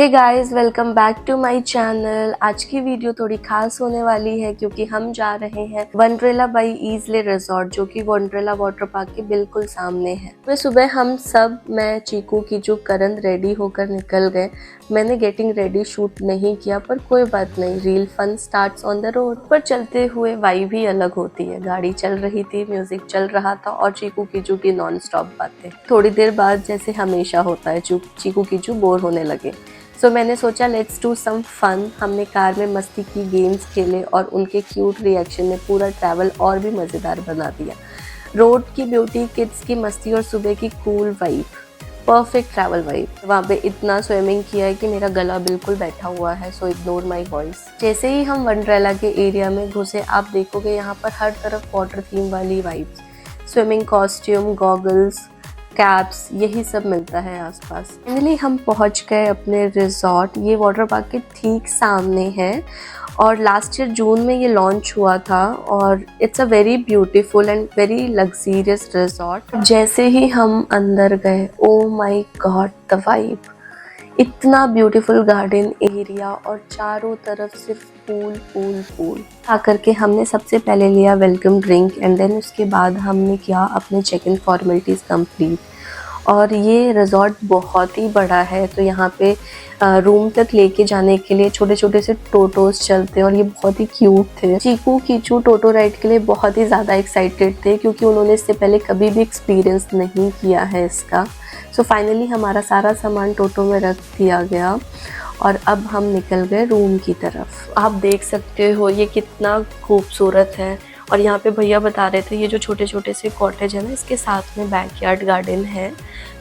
Hey guys, welcome back to my channel. आज की video थोड़ी खास होने वाली है क्योंकि हम जा रहे हैं वंडरला बाई ईजले रिजॉर्ट, जो कि वंडरला वाटर पार्क के बिल्कुल सामने है। सुबह हम सब, मैं, चीकू, कीचू, करण रेडी होकर निकल गए। मैंने गेटिंग रेडी शूट नहीं किया, पर कोई बात नहीं, real fun starts on the road. पर चलते हुए वाइब ही अलग होती है। गाड़ी चल रही थी, म्यूजिक चल रहा था और चीकू कीचू की नॉन स्टॉप बातें। थोड़ी देर बाद, जैसे हमेशा होता है, चीकू कीचू बोर होने लगे। मैंने सोचा लेट्स डू सम फन। हमने कार में मस्ती की, गेम्स खेले और उनके क्यूट रिएक्शन ने पूरा ट्रैवल और भी मज़ेदार बना दिया। रोड की ब्यूटी, किड्स की मस्ती और सुबह की cool vibe, perfect travel vibe. वहाँ पे इतना स्विमिंग किया है कि मेरा गला बिल्कुल बैठा हुआ है, सो इग्नोर माई वॉइस। जैसे ही हम वंडरला के एरिया में घुसे, आप देखोगे यहाँ पर हर तरफ वाटर थीम वाली vibes, swimming costume, goggles, caps, यही सब मिलता है आसपास। फाइनली हम पहुंच गए अपने रिजॉर्ट। ये वाटर पार्क के ठीक सामने है और लास्ट ईयर जून में ये लॉन्च हुआ था और it's a very beautiful and very luxurious resort. जैसे ही हम अंदर गए, oh my God, the vibe! इतना ब्यूटीफुल गार्डन एरिया और चारों तरफ सिर्फ पूल पूल पूल। आकर के हमने सबसे पहले लिया वेलकम ड्रिंक एंड देन उसके बाद हमने किया अपने चेक इन फॉर्मेलिटीज़ कंप्लीट। और ये रिजॉर्ट बहुत ही बड़ा है, तो यहाँ पे रूम तक लेके जाने के लिए छोटे छोटे से टोटोस चलते हैं और ये बहुत ही क्यूट थे। चीकू कीचू टोटो राइड के लिए बहुत ही ज़्यादा एक्साइटेड थे क्योंकि उन्होंने इससे पहले कभी भी एक्सपीरियंस नहीं किया है इसका। फाइनली हमारा सारा सामान टोटो में रख दिया गया और अब हम निकल गए रूम की तरफ। आप देख सकते हो ये कितना खूबसूरत है। और यहाँ पे भैया बता रहे थे ये जो छोटे छोटे से कॉटेज है ना, इसके साथ में बैकयार्ड गार्डन है,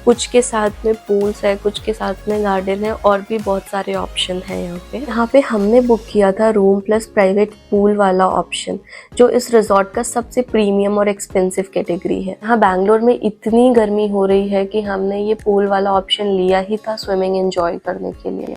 कुछ के साथ में पूल्स है, कुछ के साथ में गार्डन है और भी बहुत सारे ऑप्शन है यहाँ पे हमने बुक किया था रूम प्लस प्राइवेट पूल वाला ऑप्शन, जो इस रिजॉर्ट का सबसे प्रीमियम और एक्सपेंसिव कैटेगरी है। यहाँ बैंगलोर में इतनी गर्मी हो रही है कि हमने ये पूल वाला ऑप्शन लिया ही था स्विमिंग एंजॉय करने के लिए।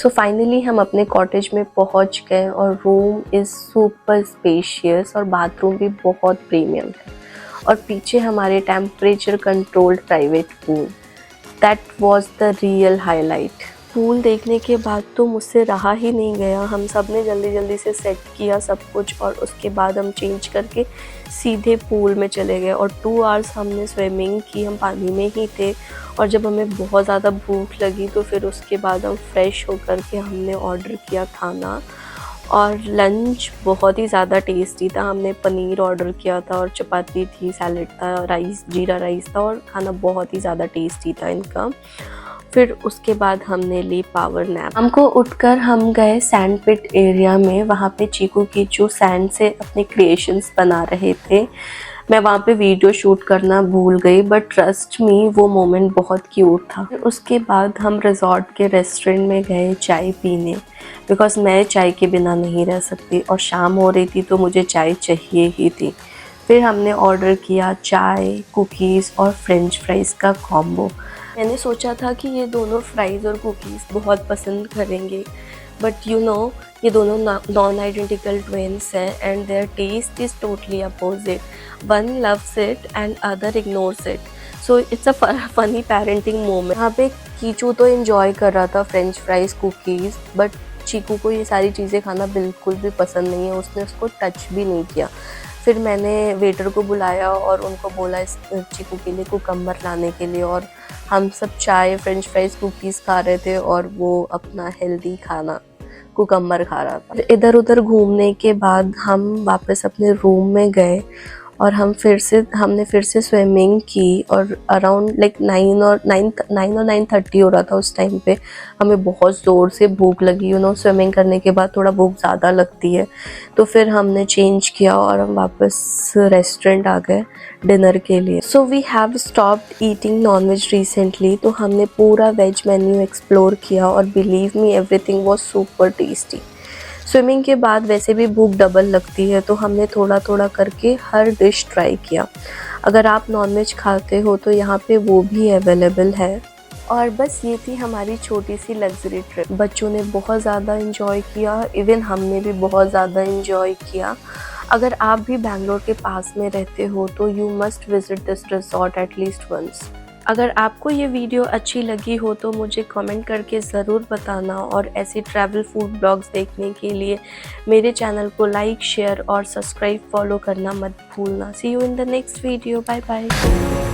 फाइनली हम अपने कॉटेज में पहुंच गए और रूम इज़ सुपर स्पेशियस और बाथरूम भी बहुत प्रीमियम है और पीछे हमारे temperature controlled private pool. That was the real highlight. Pool देखने के बाद तो मुझसे रहा ही नहीं गया। हम सब ने जल्दी जल्दी से सेट किया सब कुछ और उसके बाद हम चेंज करके सीधे पूल में चले गए और 2 आवर्स हमने स्विमिंग की। हम पानी में ही थे और जब हमें बहुत ज़्यादा भूख लगी तो फिर उसके बाद हम फ्रेश होकर के हमने ऑर्डर किया खाना और लंच बहुत ही ज़्यादा टेस्टी था। हमने पनीर ऑर्डर किया था और चपाती थी, सैलेड था, राइस, जीरा राइस था और खाना बहुत ही ज़्यादा टेस्टी था इनका। फिर उसके बाद हमने ली पावर नैप। हमको उठकर हम गए सैंड पिट एरिया में। वहाँ पे चीकू कीचू सैंड से अपने क्रिएशंस बना रहे थे। मैं वहाँ पे वीडियो शूट करना भूल गई, बट ट्रस्ट मी वो मोमेंट बहुत क्यूट था। उसके बाद हम रिजॉर्ट के रेस्टोरेंट में गए चाय पीने, बिकॉज मैं चाय के बिना नहीं रह सकती और शाम हो रही थी तो मुझे चाय चाहिए ही थी। फिर हमने ऑर्डर किया चाय, कुकीज़ और फ्रेंच फ्राइज़ का कॉम्बो। मैंने सोचा था कि ये दोनों फ्राइज़ और कुकीज़ बहुत पसंद करेंगे, बट यू नो ये दोनों नॉन आइडेंटिकल ट्विन्स हैं and their taste is totally opposite. One loves it and other ignores it, so it's a funny parenting moment. यहाँ पे कीचू तो एंजॉय कर रहा था French fries, cookies, but Chiku को ये सारी चीज़ें खाना बिल्कुल भी पसंद नहीं है। उसने उसको टच भी नहीं किया। फिर मैंने वेटर को बुलाया और उनको बोला इस चीकू के लिए कुकम्बर लाने के लिए, और हम सब चाय, फ्रेंच फ्राइज़, कुकीज़ खा रहे थे और वो अपना हेल्दी खाना कुकम्बर खा रहा था। इधर उधर घूमने के बाद हम वापस अपने रूम में गए और हमने फिर से स्विमिंग की और अराउंड लाइक 9 और 9:30 हो रहा था उस टाइम पे। हमें बहुत ज़ोर से भूख लगी, स्विमिंग करने के बाद थोड़ा भूख ज़्यादा लगती है। तो फिर हमने चेंज किया और हम वापस रेस्टोरेंट आ गए डिनर के लिए। So we have stopped eating non veg recently, तो हमने पूरा वेज मेन्यू एक्सप्लोर किया और believe me everything was super tasty. Swimming के बाद वैसे भी भूख डबल लगती है, तो हमने थोड़ा थोड़ा करके हर डिश ट्राई किया। अगर आप नॉनवेज खाते हो तो यहाँ पे वो भी अवेलेबल है। और बस ये थी हमारी छोटी सी लग्जरी ट्रिप। बच्चों ने बहुत ज़्यादा इन्जॉय किया, इवन हमने भी बहुत ज़्यादा इन्जॉय किया। अगर आप भी बैंगलोर के पास में रहते हो तो you must visit this resort at least once. अगर आपको ये वीडियो अच्छी लगी हो तो मुझे कमेंट करके ज़रूर बताना, और ऐसे ट्रैवल फूड ब्लॉग्स देखने के लिए मेरे चैनल को लाइक, शेयर और सब्सक्राइब फॉलो करना मत भूलना। See you in the next video. Bye bye.